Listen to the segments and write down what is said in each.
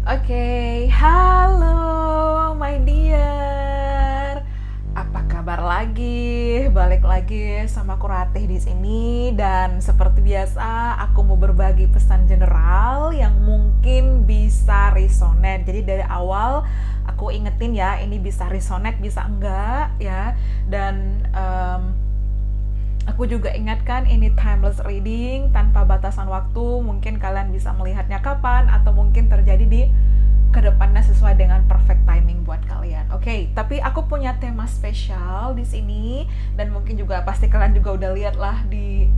Halo my dear. Apa kabar lagi? Balik lagi sama aku Ratih di sini dan seperti biasa aku mau berbagi pesan general yang mungkin bisa resonate. Jadi dari awal aku ingetin ya, ini bisa resonate, bisa enggak ya. Dan aku juga ingatkan ini timeless reading tanpa batasan waktu. Mungkin kalian bisa melihatnya kapan atau mungkin terjadi di kedepannya sesuai dengan perfect timing buat kalian. Oke, tapi aku punya tema spesial di sini dan mungkin juga pasti kalian juga udah lihat lah di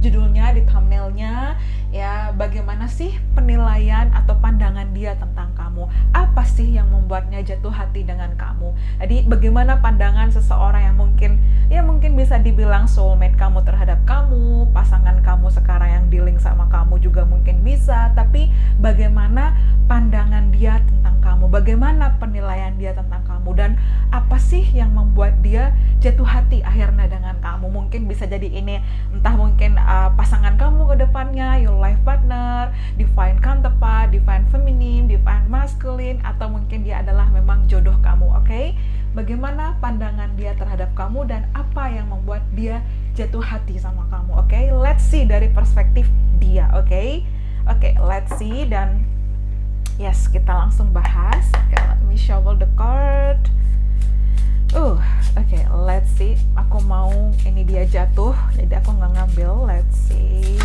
judulnya, di thumbnailnya ya, bagaimana sih penilaian atau pandangan dia tentang kamu, apa sih yang membuatnya jatuh hati dengan kamu. Jadi bagaimana pandangan seseorang yang mungkin bisa dibilang soulmate kamu terhadap kamu, pasangan kamu sekarang yang dealing sama kamu juga mungkin bisa, tapi bagaimana pandangan dia tentang kamu, bagaimana penilaian dia tentang kamu, dan apa sih yang membuat dia jatuh hati akhirnya dengan kamu. Mungkin bisa jadi ini, entah mungkin pasangan kamu ke depannya, your life partner, divine counterpart, divine feminine, divine masculine, atau mungkin dia adalah memang jodoh kamu. Oke? Bagaimana pandangan dia terhadap kamu dan apa yang membuat dia jatuh hati sama kamu. Oke? Let's see dari perspektif dia. Oke, let's see. Dan yes, kita langsung bahas. Let me shuffle the card. Let's see. Aku mau ini dia jatuh, jadi aku nggak ngambil. Let's see.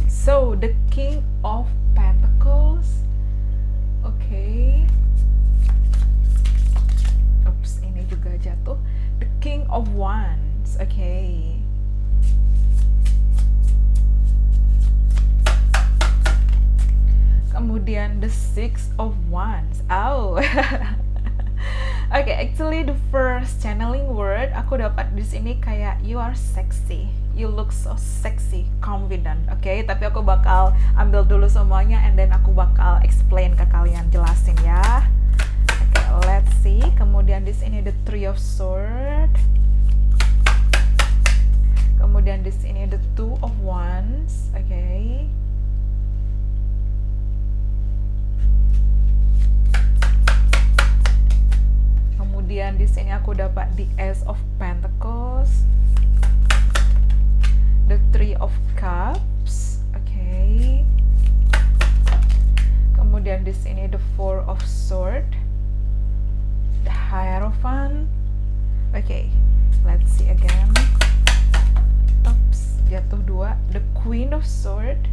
So the King of Pentacles. Oops, ini juga jatuh. The King of Wands. Kemudian the Six of Wands. Actually the first channeling word aku dapat di sini kayak you are sexy, you look so sexy, confident. Tapi aku bakal ambil dulu semuanya and then aku bakal explain ke kalian, jelasin ya. Let's see. Kemudian di sini the Three of Swords. Kemudian di sini the Two of Wands. Kemudian di sini aku dapat the Ace of Pentacles, the Three of Cups. Kemudian di sini the Four of Swords, the Hierophant. Let's see again. Oops, jatuh dua. The Queen of Swords.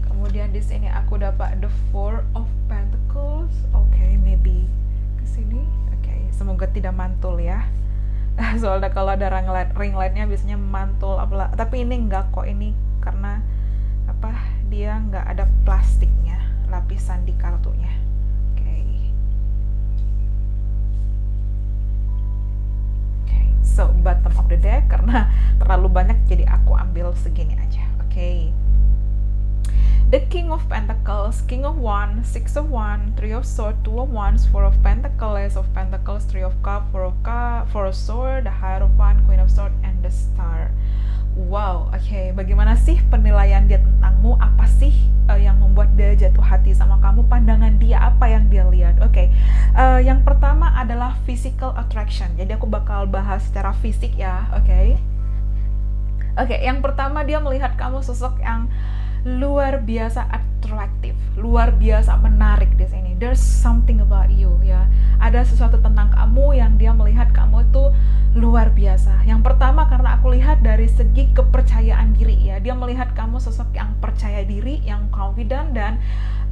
Kemudian di sini aku dapat the Four of Pentacles. Maybe kesini. Semoga tidak mantul ya. Soalnya kalau ada ring lightnya biasanya mantul apalah. Tapi ini enggak kok, ini karena dia enggak ada plastiknya, lapisan di kartunya. So bottom of the deck, karena terlalu banyak jadi aku ambil segini aja. The King of Pentacles, King of Wands, Six of Wands, Three of Swords, Two of Wands, Four of Pentacles, Ace of Pentacles, Three of Cups, Four of Swords, the Hierophant, Queen of Swords, and the Star. Wow, bagaimana sih penilaian dia tentangmu? Apa sih yang membuat dia jatuh hati sama kamu? Pandangan dia, apa yang dia lihat? Yang pertama adalah physical attraction. Jadi aku bakal bahas secara fisik ya. Yang pertama, dia melihat kamu sosok yang luar biasa atraktif, luar biasa menarik di sini. There's something about you ya. Ada sesuatu tentang kamu yang dia melihat kamu itu luar biasa. Yang pertama karena aku lihat dari segi kepercayaan diri ya. Dia melihat kamu sosok yang percaya diri, yang confident, dan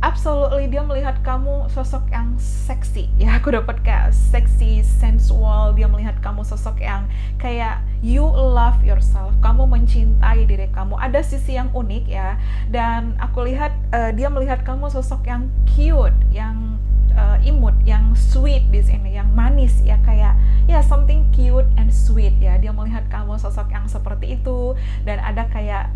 absolutely dia melihat kamu sosok yang seksi ya. Aku dapat kayak seksi, sensual. Dia melihat kamu sosok yang kayak you love yourself, kamu mencintai diri kamu. Ada sisi yang unik ya. Dan aku lihat dia melihat kamu sosok yang cute, yang imut, yang sweet di sini, yang manis ya, kayak ya something cute and sweet ya. Dia melihat kamu sosok yang seperti itu, dan ada kayak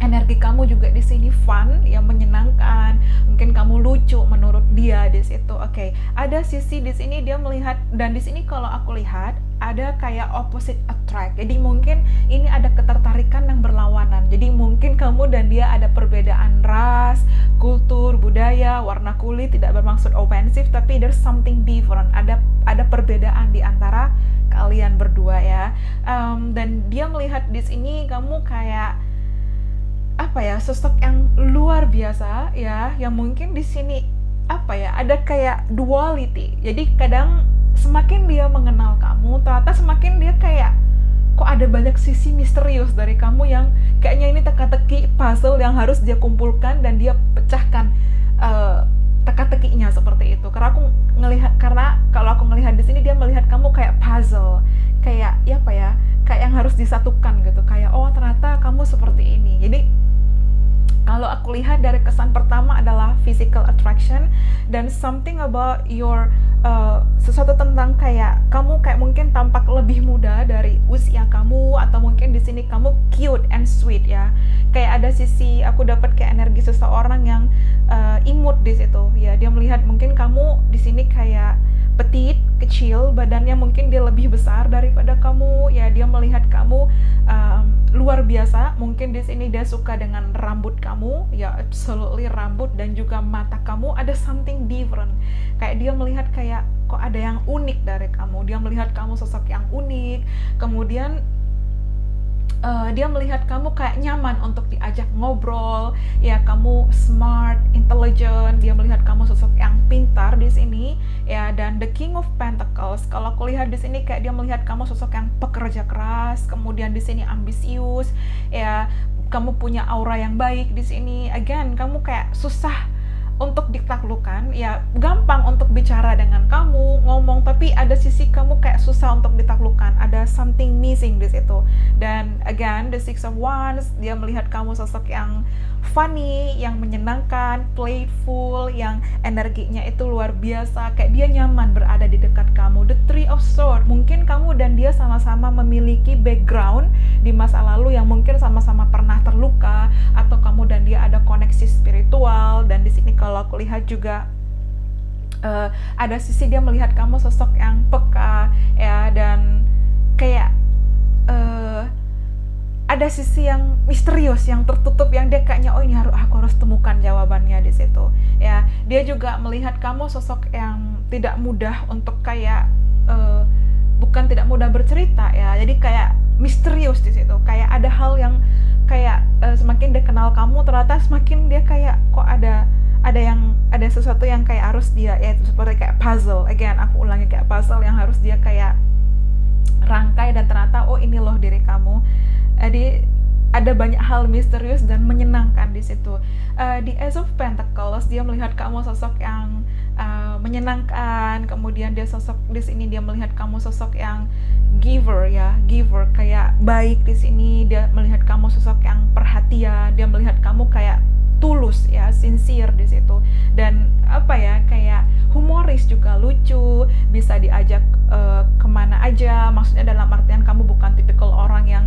energi kamu juga di sini fun, yang menyenangkan. Mungkin kamu lucu menurut dia dia di situ. Oke, ada sisi di sini dia melihat, dan di sini kalau aku lihat ada kayak opposite attract. Jadi mungkin ini ada ketertarikan yang berlawanan. Jadi mungkin kamu dan dia ada perbedaan ras, kultur, budaya, warna kulit, tidak bermaksud ofensif, tapi there's something different. Ada perbedaan di antara kalian berdua ya. Dan dia melihat di sini kamu kayak apa ya, sosok yang luar biasa ya, yang mungkin di sini apa ya, ada kayak duality. Jadi kadang semakin dia mengenal kamu, ternyata semakin dia kayak kok ada banyak sisi misterius dari kamu yang kayaknya ini teka-teki puzzle yang harus dia kumpulkan dan dia pecahkan teka-tekinya seperti itu. Karena kalau aku ngelihat di sini dia melihat kamu kayak puzzle, kayak ya apa ya, kayak yang harus disatukan gitu, kayak oh ternyata kamu seperti ini. Jadi kalau aku lihat dari kesan pertama adalah physical attraction dan something about your sesuatu tentang kayak kamu kayak mungkin tampak lebih muda dari usia kamu, atau mungkin di sini kamu cute and sweet ya. Kayak ada sisi aku dapat kayak energi seseorang yang imut di situ ya. Dia melihat mungkin kamu di sini kayak petit, kecil, badannya mungkin dia lebih besar daripada kamu ya. Dia melihat kamu luar biasa. Mungkin di sini dia suka dengan rambut kamu ya, absolutely rambut, dan juga mata kamu ada something different. Kayak dia melihat kayak kok ada yang unik dari kamu. Dia melihat kamu sosok yang unik. Kemudian dia melihat kamu kayak nyaman untuk diajak ngobrol ya, kamu smart, intelligent. Dia melihat kamu sosok yang pintar di sini ya. Dan the King of Pentacles, kalau aku lihat di sini kayak dia melihat kamu sosok yang pekerja keras, kemudian di sini ambisius ya. Kamu punya aura yang baik di sini. Again, kamu kayak susah untuk ditaklukkan ya, gampang untuk bicara dengan kamu, ngomong, tapi ada sisi kamu kayak susah untuk ditaklukkan, ada something missing di situ. Dan again, the Six of Wands, dia melihat kamu sosok yang funny, yang menyenangkan, playful, yang energinya itu luar biasa, kayak dia nyaman berada di dekat kamu. The Three of Swords, mungkin kamu dan dia sama-sama memiliki background di masa lalu yang mungkin sama-sama pernah terluka, atau kamu dan dia ada koneksi spiritual. Dan di sini kalau aku lihat juga ada sisi dia melihat kamu sosok yang peka ya, dan kayak ada sisi yang misterius, yang tertutup, yang dia kayaknya oh ini aku harus temukan jawabannya di situ ya. Dia juga melihat kamu sosok yang tidak mudah untuk kayak bukan tidak mudah bercerita ya, jadi kayak misterius di situ. Kayak ada hal yang kayak semakin dia kenal kamu, ternyata semakin dia kayak kok ada sesuatu yang kayak harus dia ya, seperti kayak puzzle. Again, aku ulangi, kayak puzzle yang harus dia kayak rangkai, dan ternyata oh ini loh diri kamu. Jadi ada banyak hal misterius dan menyenangkan di situ. Di Ace of Pentacles, dia melihat kamu sosok yang menyenangkan. Kemudian dia sosok di sini dia melihat kamu sosok yang giver ya, giver, kayak baik di sini. Dia melihat kamu sosok yang perhatian. Dia melihat kamu kayak tulus ya, sincere di situ. Dan apa ya, kayak humoris juga, lucu, bisa diajak kemana aja. Maksudnya dalam artian kamu bukan tipikal orang yang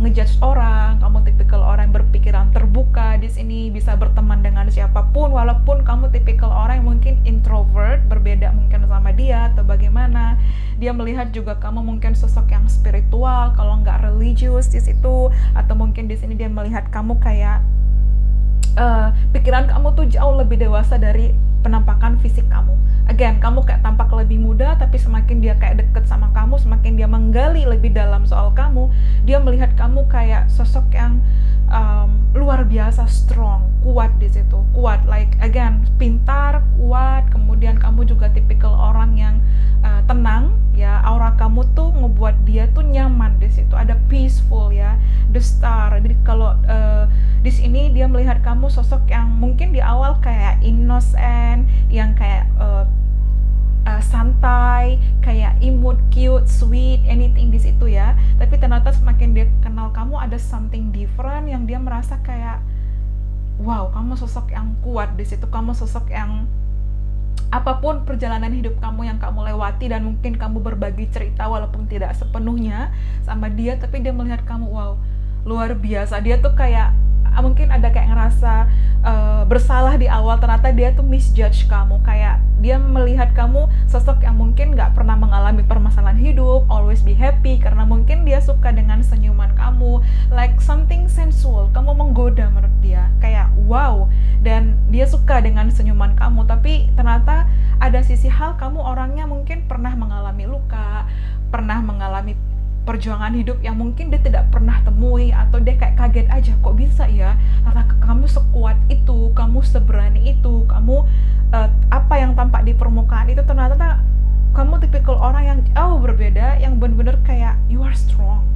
ngejudge orang, kamu tipikal orang yang berpikiran terbuka di sini, bisa berteman dengan siapapun, walaupun kamu tipikal orang yang mungkin introvert, berbeda mungkin sama dia atau bagaimana. Dia melihat juga kamu mungkin sosok yang spiritual, kalau nggak religius di situ, atau mungkin di sini dia melihat kamu kayak pikiran kamu tuh jauh lebih dewasa dari penampakan fisik kamu. Again, kamu kayak tampak lebih muda, tapi semakin dia kayak deket sama kamu, semakin dia menggali lebih dalam soal kamu, dia melihat kamu kayak sosok yang luar biasa strong, kuat di situ, kuat, like again, pintar, kuat. Kemudian kamu juga tipikal orang yang tenang ya, aura kamu tuh ngebuat dia tuh nyaman di situ, ada peaceful ya, the star. Jadi kalau di sini dia melihat kamu sosok yang mungkin di awal kayak innocent, yang kayak santai, kayak imut, cute, sweet, anything di situ ya. Tapi ternyata semakin dia kenal kamu, ada something different yang dia merasa kayak wow, kamu sosok yang kuat di situ, kamu sosok yang apapun perjalanan hidup kamu yang kamu lewati, dan mungkin kamu berbagi cerita walaupun tidak sepenuhnya sama dia, tapi dia melihat kamu wow, luar biasa. Dia tuh kayak mungkin ada kayak ngerasa bersalah di awal, ternyata dia tuh misjudge kamu, kayak dia melihat kamu sosok yang mungkin nggak pernah mengalami permasalahan hidup, always be happy, karena mungkin dia suka dengan senyuman kamu, like something sensual, kamu menggoda menurut dia, kayak wow, dan dia suka dengan senyuman kamu, tapi ternyata ada sisi hal kamu orangnya mungkin pernah mengalami luka, pernah mengalami perjuangan hidup yang mungkin dia tidak pernah temui, atau dia kayak kaget aja, kok bisa ya ternyata kamu sekuat itu, kamu seberani itu, kamu apa yang tampak di permukaan itu ternyata kamu tipikal orang yang jauh berbeda, yang benar-benar kayak you are strong,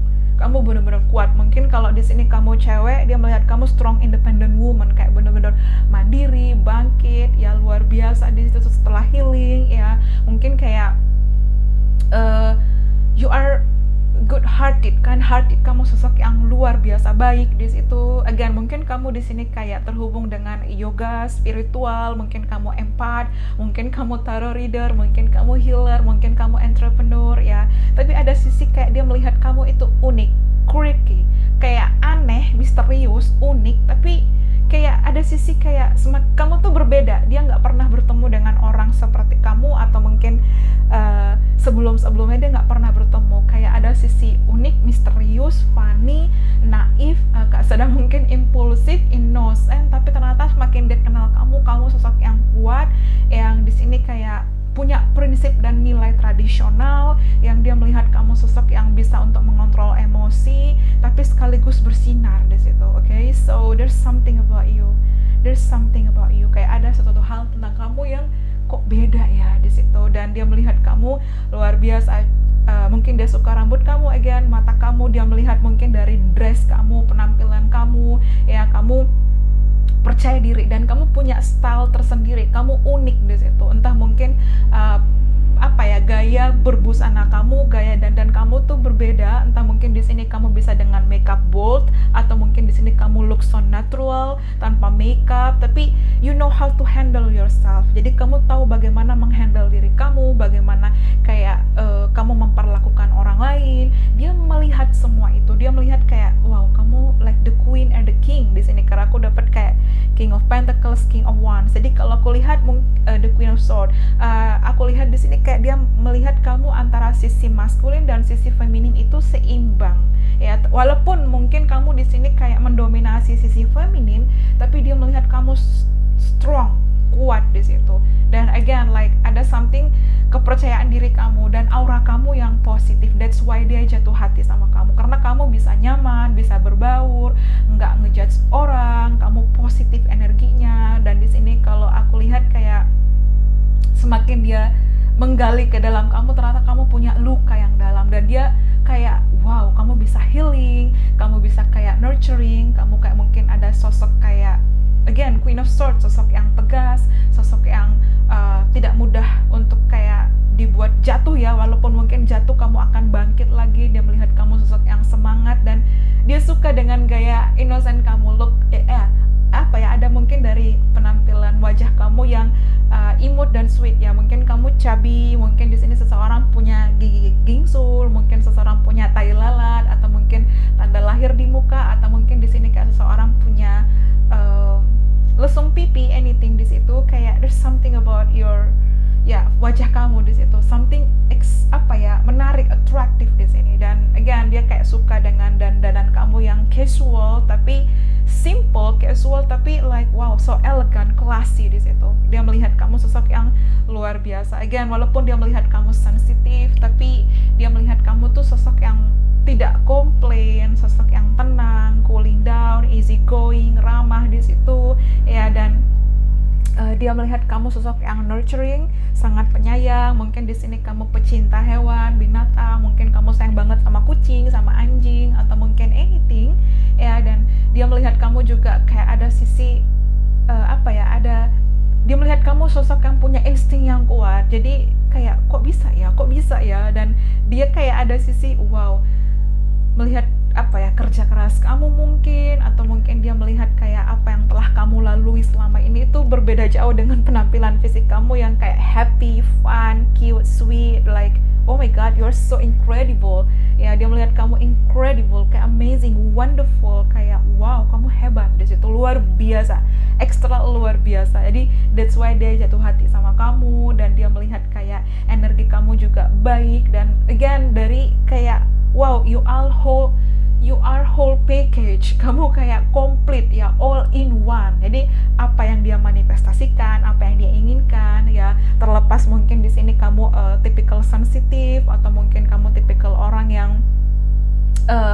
kamu benar-benar kuat. Mungkin kalau di sini kamu cewek, dia melihat kamu strong independent woman, kayak benar-benar mandiri, bangkit, ya luar biasa di situ setelah healing ya. Mungkin kayak you are good hearted, kind hearted, kamu sosok yang luar biasa baik di situ. Again, mungkin kamu di sini kayak terhubung dengan yoga, spiritual, mungkin kamu empath, mungkin kamu tarot reader, mungkin kamu healer, mungkin kamu entrepreneur ya. Tapi ada sisi kayak dia melihat kamu itu unik, quirky, kayak aneh, misterius, unik, tapi kayak ada sisi kayak kamu tuh berbeda. Dia nggak pernah bertemu dengan orang seperti kamu, atau mungkin sebelum-sebelumnya dia nggak pernah bertemu. Kayak ada sisi unik, misterius, funny, naif, sedang mungkin impulsif, innocent, tapi ternyata semakin dia kenal kamu sosok yang kuat, yang di sini kayak punya prinsip dan nilai tradisional, yang dia melihat kamu sosok yang bisa untuk mengontrol emosi, tapi sekaligus bersinar di situ. Okay, so there's something about you, kayak ada sesuatu hal tentang kamu yang kok beda ya di situ, dan dia melihat kamu luar biasa. Mungkin dia suka rambut kamu, again, mata kamu, dia melihat mungkin dari dress kamu, penampilan kamu, ya kamu percaya diri dan kamu punya style tersendiri, kamu unik di situ. Entah mungkin gaya berbusana kamu, gaya dandan kamu tuh berbeda. Entah mungkin di sini kamu bisa dengan makeup bold, atau mungkin di sini kamu look so natural tanpa makeup, tapi you know how to handle yourself. Jadi kamu tahu bagaimana menghandle diri kamu, bagaimana kayak kamu memperlakukan orang lain. Dia melihat semua itu, dia melihat kayak wow, kamu like the queen and the king di sini, karena aku dapat kayak King of Pentacles, King of Wands. Jadi kalau aku lihat the Queen of Swords, aku lihat di sini kayak dia melihat kamu antara sisi maskulin dan sisi feminin itu seimbang. Ya, walaupun mungkin kamu di sini kayak mendominasi sisi feminin, tapi dia melihat kamu strong, kuat di situ. Dan again, like ada something, kepercayaan diri kamu dan aura kamu yang positif. That's why dia jatuh hati sama kamu, karena kamu bisa nyaman, bisa berbaur, nggak ngejudge orang, kamu positif energinya. Dan di sini kalau aku lihat kayak semakin dia menggali ke dalam kamu, ternyata kamu punya luka yang dalam, dan dia kayak wow, kamu bisa healing, kamu bisa kayak nurturing, kamu kayak mungkin ada sosok kayak again Queen of Swords, sosok yang tegas, sosok yang tidak mudah untuk kayak dibuat jatuh ya, walaupun mungkin jatuh kamu akan bangkit lagi. Dia melihat kamu sosok yang semangat, dan dia suka dengan gaya innocent kamu, look ada mungkin dari penampilan wajah kamu yang imut dan sweet ya. Mungkin kamu chubby, mungkin di sini seseorang punya gigi gingsul, mungkin seseorang punya tai lalat, atau mungkin tanda lahir di muka, atau mungkin di sini kayak seseorang punya lesung pipi, anything di situ. Kayak there's something about your wajah kamu di situ, something menarik, atraktif di sini. Dan again, dia kayak suka dengan dandanan kamu yang casual tapi simple, casual tapi like wow, so elegant, classy di situ. Dia melihat kamu sosok yang luar biasa. Again, walaupun dia melihat kamu sensitif, tapi dia melihat kamu tuh sosok yang tidak komplain, sosok yang tenang, cooling down, easy going, ramah di situ ya. Dan dia melihat kamu sosok yang nurturing, sangat penyayang. Mungkin di sini kamu pecinta hewan, binatang, mungkin kamu sayang banget sama kucing, sama anjing, atau mungkin anything ya. Dan dia melihat kamu juga kayak ada sisi dia melihat kamu sosok yang punya insting yang kuat. Jadi kayak kok bisa ya, dan dia kayak ada sisi wow, melihat kerja keras kamu mungkin, atau mungkin dia melihat kayak apa yang telah kamu lalui selama ini itu berbeda jauh dengan penampilan fisik kamu yang kayak happy, fun, cute, sweet, like oh my god, you're so incredible. Ya, dia melihat kamu incredible, kayak amazing, wonderful, kayak wow, kamu hebat di situ, luar biasa, ekstra luar biasa. Jadi that's why dia jatuh hati sama kamu, dan dia melihat kayak energi kamu juga baik, dan again dari kayak wow, you are whole package, kamu kayak komplit ya, all in one. Jadi apa yang dia manifestasikan, apa yang dia inginkan ya, terlepas mungkin di sini kamu typical sensitif, atau mungkin kamu typical orang yang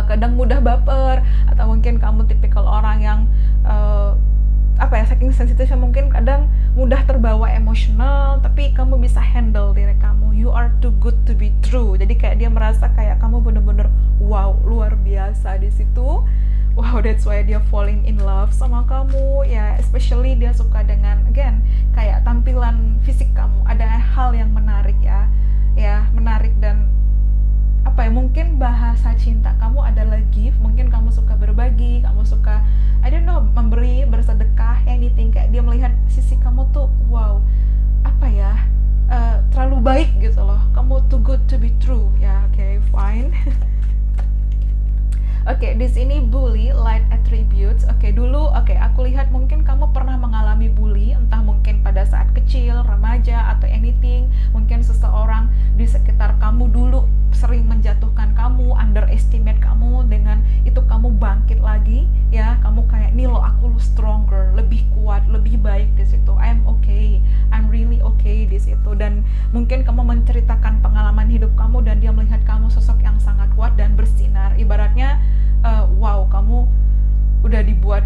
kadang mudah baper, atau mungkin kamu tipikal orang yang saking sensitifnya mungkin kadang mudah terbawa emosional, tapi kamu bisa handle diri kamu. You are too good to be true. Jadi kayak dia merasa kayak kamu bener-bener wow, luar biasa di situ. Wow, that's why dia falling in love sama kamu ya. Especially dia suka dengan again kayak tampilan fisik kamu. Ada hal yang menarik ya, menarik. Dan mungkin bahasa cinta kamu adalah gift. Mungkin kamu suka berbagi, kamu suka memberi, bersedekah, anything. Kayak dia melihat sisi kamu tuh wow, terlalu baik gitu loh, kamu too good to be true ya. Okay, fine. Oke, di sini bully, light attributes. Aku lihat mungkin kamu pernah mengalami bully, entah mungkin pada saat kecil, remaja, atau anything. Mungkin seseorang di sekitar kamu dulu sering menjatuhkan kamu, underestimate kamu, dengan itu kamu bangkit lagi, ya. Kamu kayak, nih loh, aku stronger, lebih kuat, lebih baik di situ. I'm okay, I'm really okay di situ. Dan mungkin kamu menceritakan pengalaman hidup kamu, dan dia melihat kamu sosok yang sangat kuat dan bersinar. Ibaratnya wow, kamu udah dibuat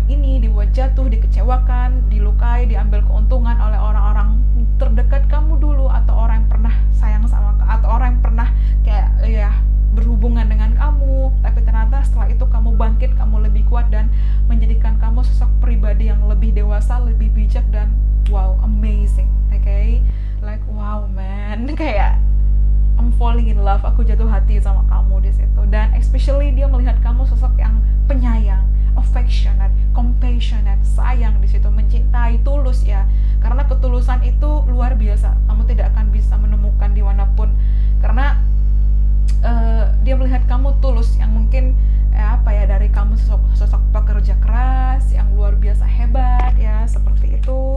jatuh, dikecewakan, dilukai, diambil keuntungan oleh orang-orang terdekat kamu dulu, atau orang yang pernah sayang sama, atau orang yang pernah kayak berhubungan dengan kamu. Tapi ternyata setelah itu kamu bangkit, kamu lebih kuat, dan menjadikan kamu sosok pribadi yang lebih dewasa, lebih bijak, dan wow, amazing. Okay, like wow man, kayak I'm falling in love, aku jatuh hati sama kamu di situ. Dan especially dia melihat kamu sosok yang penyayang, affectionate, compassionate, sayang di situ, mencintai, tulus ya. Karena ketulusan itu luar biasa, kamu tidak akan bisa menemukan dimanapun. Karena dia melihat kamu tulus, yang mungkin dari kamu sosok pekerja keras yang luar biasa hebat ya, seperti itu,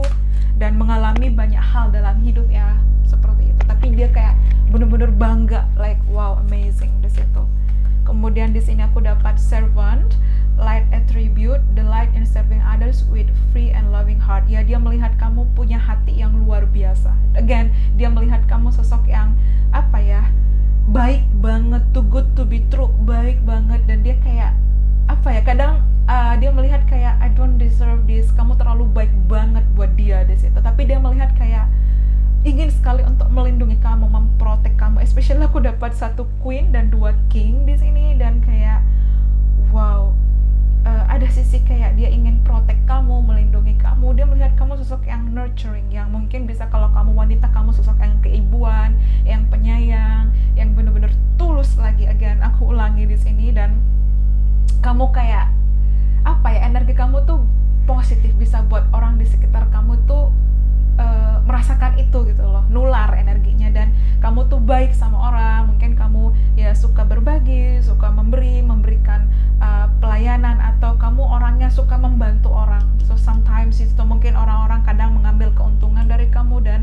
dan mengalami banyak hal dalam hidup ya, seperti itu. Tapi dia kayak bener-bener bangga, like wow, amazing di situ. Kemudian di sini aku dapat servant, light attribute, the light in serving others with free and loving heart. Ya, dia melihat kamu punya hati yang luar biasa. Again, dia melihat kamu sosok yang baik banget, too good to be true, baik banget. Dan dia kayak kadang dia melihat kayak I don't deserve this, kamu terlalu baik banget buat dia di situ. Tapi dia melihat kayak ingin sekali untuk melindungi kamu, memprotek kamu. Especially aku dapat 1 queen dan 2 king di sini, dan kayak wow, ada sisi kayak dia ingin protek kamu, melindungi kamu. Dia melihat kamu sosok yang nurturing, yang mungkin bisa, kalau kamu wanita, kamu sosok yang keibuan, yang penyayang, yang benar-benar tulus lagi. Again, aku ulangi di sini. Dan kamu kayak energi kamu tuh positif, bisa buat orang di sekitar kamu tuh merasakan itu gitu loh, nular energinya. Dan kamu tuh baik sama orang, mungkin kamu ya suka berbagi, suka memberikan pelayanan, atau kamu orangnya suka membantu orang. So sometimes itu mungkin orang-orang kadang mengambil keuntungan dari kamu, dan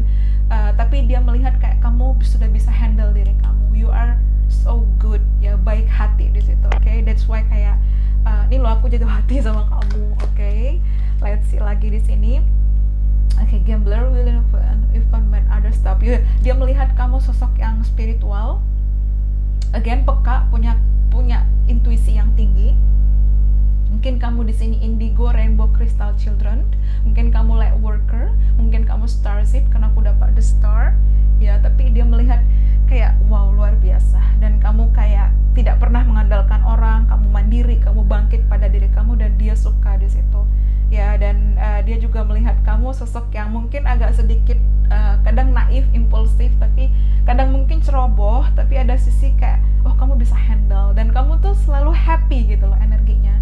tapi dia melihat kayak kamu sudah bisa handle diri kamu. You are so good ya, baik hati di situ. Okay, that's why kayak ini loh, aku jatuh hati sama kamu. Okay, let's see lagi di sini. Okay, gambler will even when others stop you. Dia melihat kamu sosok yang spiritual, again peka, punya intuisi yang tinggi. Mungkin kamu di sini indigo, rainbow, crystal children. Mungkin kamu light worker, mungkin kamu starseed, karena aku dapat the star ya. Tapi dia melihat kayak wow, luar biasa. Dan kamu kayak tidak pernah mengandalkan orang, kamu mandiri, kamu bangkit pada diri kamu, dan dia suka di situ ya. Dan dia juga melihat kamu sosok yang mungkin agak sedikit kadang naif, impulsif, tapi kadang mungkin ceroboh, tapi ada sisi kayak oh, kamu bisa handle. Dan kamu tuh selalu happy gitu loh, energinya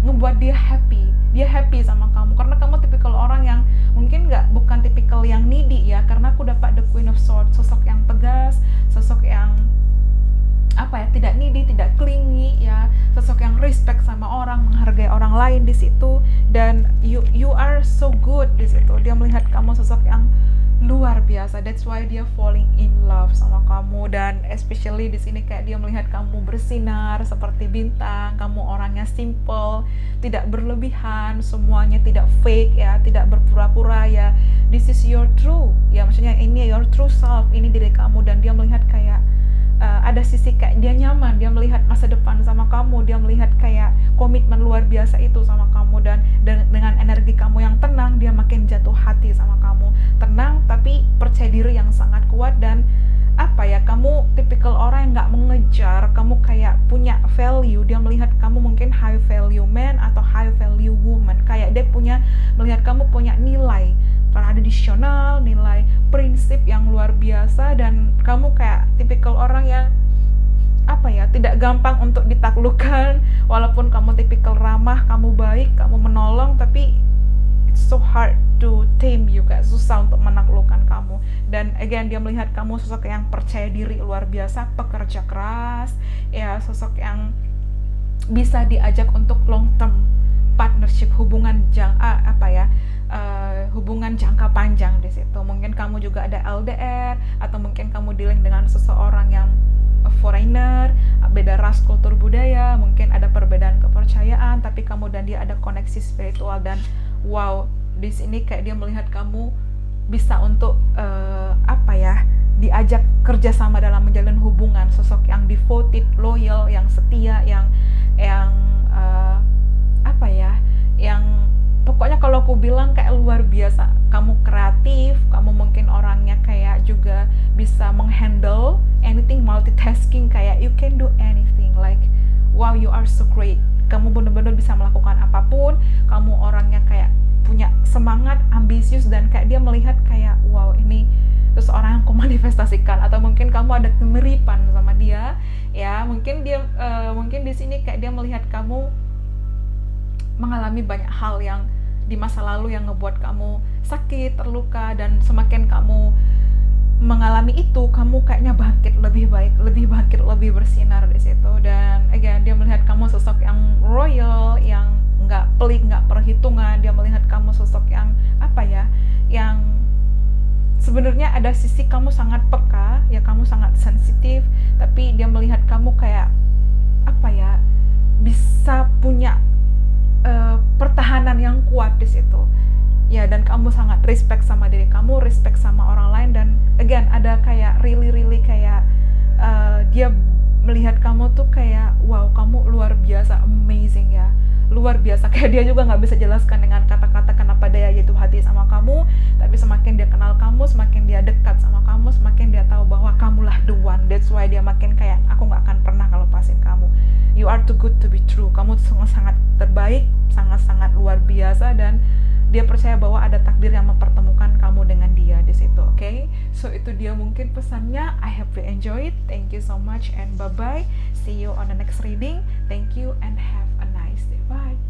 ngebuat dia happy sama kamu. Karena kamu tipikal orang yang mungkin bukan tipikal yang needy ya. Karena aku dapat the queen of swords, sosok yang tegas, sosok yang apa ya, tidak needy, tidak clingy ya, sosok yang respect sama orang, menghargai orang lain di situ. Dan you are so good di situ. Dia melihat kamu sosok yang luar biasa, that's why dia falling in love sama kamu. Dan especially di sini kayak dia melihat kamu bersinar seperti bintang, kamu orangnya simple, tidak berlebihan, semuanya tidak fake ya, tidak berpura-pura ya. This is your true ya, maksudnya ini your true self, ini diri kamu. Dan dia melihat kayak ada sisi kayak dia nyaman, dia melihat masa depan sama kamu, dia melihat kayak komitmen luar biasa itu sama kamu. Dan dengan energi kamu yang tenang, dia makin jatuh hati sama kamu. Tenang tapi percaya diri yang sangat kuat. Dan apa ya, kamu tipikal orang yang nggak mengejar, kamu kayak punya value. Dia melihat kamu mungkin high value man atau high value woman, kayak dia melihat kamu punya nilai tradisional, nilai prinsip yang luar biasa. Dan kamu kayak tipikal orang yang apa ya, tidak gampang untuk ditaklukkan. Walaupun kamu tipikal ramah, kamu baik, kamu menolong, tapi it's so hard to tame you, kayak susah untuk menaklukkan kamu. Dan again, dia melihat kamu sosok yang percaya diri luar biasa, pekerja keras ya, sosok yang bisa diajak untuk long term partnership, hubungan hubungan jangka panjang di situ. Mungkin kamu juga ada LDR, atau mungkin kamu dealing dengan seseorang yang foreigner, beda ras, kultur, budaya, mungkin ada perbedaan kepercayaan, tapi kamu dan dia ada koneksi spiritual. Dan wow, di sini kayak dia melihat kamu bisa untuk diajak kerjasama dalam menjalin hubungan, sosok yang devoted, loyal, yang setia, yang yang pokoknya kalau aku bilang kayak luar biasa. Kamu kreatif, kamu mungkin orangnya kayak juga bisa menghandle anything, multitasking, kayak you can do anything, like wow, you are so great. Kamu benar-benar bisa melakukan apapun. Kamu orangnya kayak punya semangat, ambisius, dan kayak dia melihat kayak wow, ini seseorang yang aku manifestasikan. Atau mungkin kamu ada kemiripan sama dia ya, mungkin dia mungkin di sini kayak dia melihat kamu mengalami banyak hal yang di masa lalu yang ngebuat kamu sakit, terluka. Dan semakin kamu mengalami itu, kamu kayaknya bangkit lebih baik, lebih bersinar di situ. Dan again, dia melihat kamu sosok yang royal, yang nggak pelik, nggak perhitungan. Dia melihat kamu sosok yang yang sebenarnya ada sisi kamu sangat peka ya, kamu sangat sensitif, tapi dia melihat kamu kayak bisa punya pertahanan yang kuat di situ ya. Dan kamu sangat respect sama diri kamu, respect sama orang lain. Dan again, ada kayak really kayak dia melihat kamu tuh kayak wow, kamu luar biasa, amazing ya, luar biasa. Kayak dia juga nggak bisa jelaskan dengan kata-kata kenapa dia jatuh hati sama kamu. Tapi semakin dia kenal kamu, semakin dia dekat sama kamu, semakin dia tahu bahwa kamulah the one. That's why dia makin kayak, aku nggak akan pernah ngelepasin kamu. You are too good to be true. Kamu sangat terbaik, sangat luar biasa. Dan dia percaya bahwa ada takdir yang mempertemukan kamu dengan dia di situ. Okay? So itu dia mungkin pesannya. I hope you enjoy it. Thank you so much and bye bye. See you on the next reading. Thank you and have a nice day. Bye.